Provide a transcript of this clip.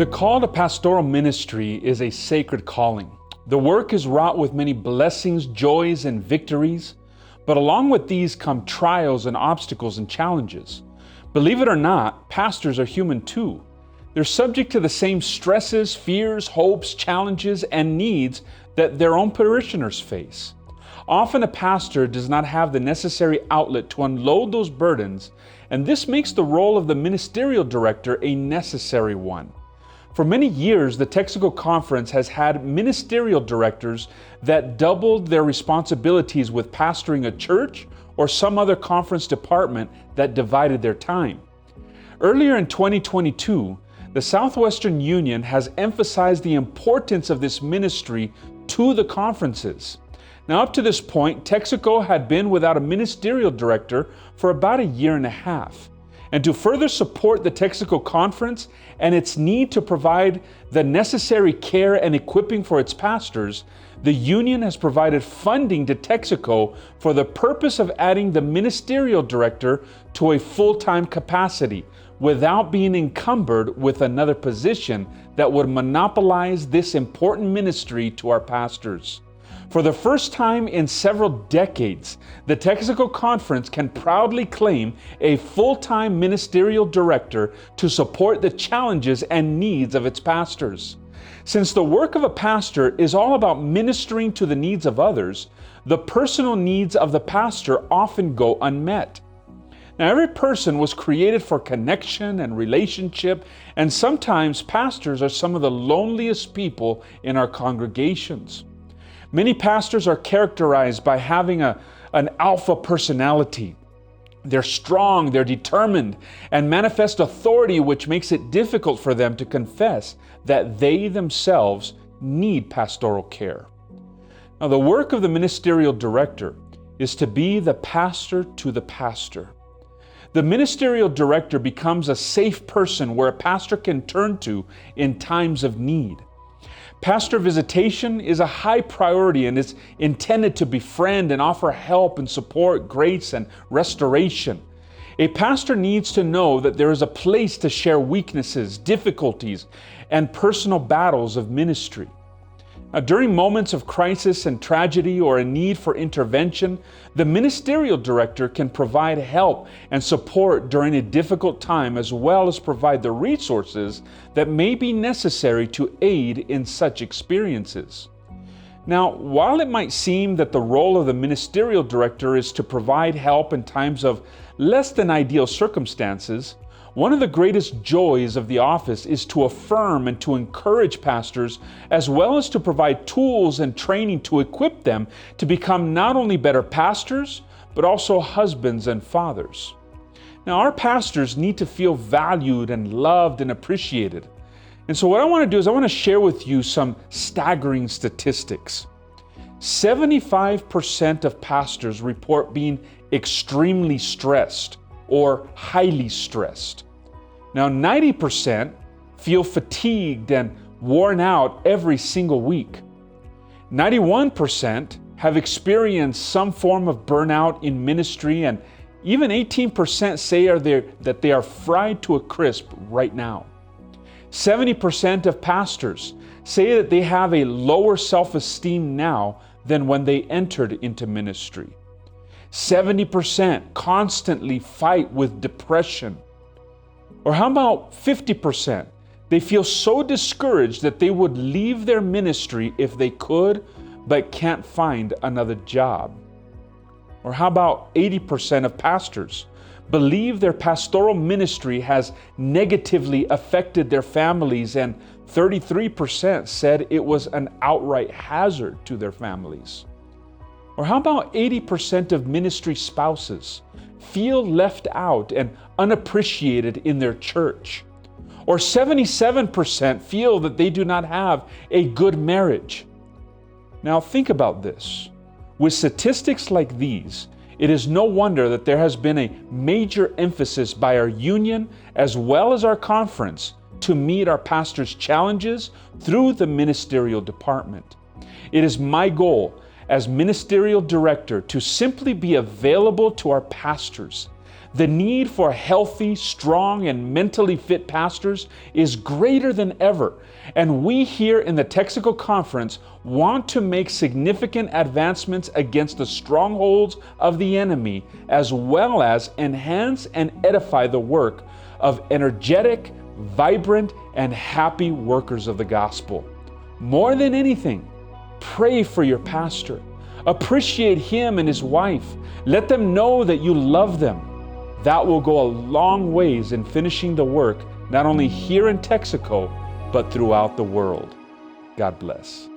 The call to pastoral ministry is a sacred calling. The work is wrought with many blessings, joys, and victories, but along with these come trials and obstacles and challenges. Believe it or not, pastors are human too. They're subject to the same stresses, fears, hopes, challenges, and needs that their own parishioners face. Often a pastor does not have the necessary outlet to unload those burdens, and this makes the role of the ministerial director a necessary one. For many years, the Texaco Conference has had ministerial directors that doubled their responsibilities with pastoring a church or some other conference department that divided their time. Earlier in 2022, the Southwestern Union has emphasized the importance of this ministry to the conferences. Now, up to this point, Texaco had been without a ministerial director for about a year and a half. And to further support the Texaco Conference and its need to provide the necessary care and equipping for its pastors, the union has provided funding to Texaco for the purpose of adding the ministerial director to a full-time capacity without being encumbered with another position that would monopolize this important ministry to our pastors. For the first time in several decades, the Texaco Conference can proudly claim a full-time ministerial director to support the challenges and needs of its pastors. Since the work of a pastor is all about ministering to the needs of others, the personal needs of the pastor often go unmet. Now, every person was created for connection and relationship, and sometimes pastors are some of the loneliest people in our congregations. Many pastors are characterized by having an alpha personality. They're strong, they're determined, and manifest authority, which makes it difficult for them to confess that they themselves need pastoral care. Now, the work of the ministerial director is to be the pastor to the pastor. The ministerial director becomes a safe person where a pastor can turn to in times of need. Pastor visitation is a high priority and is intended to befriend and offer help and support, grace and restoration. A pastor needs to know that there is a place to share weaknesses, difficulties, and personal battles of ministry. Now, during moments of crisis and tragedy or a need for intervention, the ministerial director can provide help and support during a difficult time, as well as provide the resources that may be necessary to aid in such experiences. Now, while it might seem that the role of the ministerial director is to provide help in times of less than ideal circumstances, one of the greatest joys of the office is to affirm and to encourage pastors, as well as to provide tools and training to equip them to become not only better pastors, but also husbands and fathers. Now, our pastors need to feel valued and loved and appreciated. And so what I want to do is I want to share with you some staggering statistics. 75% of pastors report being extremely stressed or highly stressed. Now, 90% feel fatigued and worn out every single week. 91% have experienced some form of burnout in ministry, and even 18% say that they are fried to a crisp right now. 70% of pastors say that they have a lower self-esteem now than when they entered into ministry. 70% constantly fight with depression. Or how about 50%? They feel so discouraged that they would leave their ministry if they could, but can't find another job. Or how about 80% of pastors believe their pastoral ministry has negatively affected their families, and 33% said it was an outright hazard to their families. Or how about 80% of ministry spouses feel left out and unappreciated in their church? Or 77% feel that they do not have a good marriage? Now think about this. With statistics like these, it is no wonder that there has been a major emphasis by our union as well as our conference to meet our pastors' challenges through the ministerial department. It is my goal as ministerial director to simply be available to our pastors, The need for healthy, strong, and mentally fit pastors is greater than ever, and we here in the Texaco Conference want to make significant advancements against the strongholds of the enemy, as well as enhance and edify the work of energetic, vibrant, and happy workers of the gospel. More than anything, pray for your pastor. Appreciate him and his wife. Let them know that you love them. That will go a long ways in finishing the work, not only here in Texaco, but throughout the world. God bless.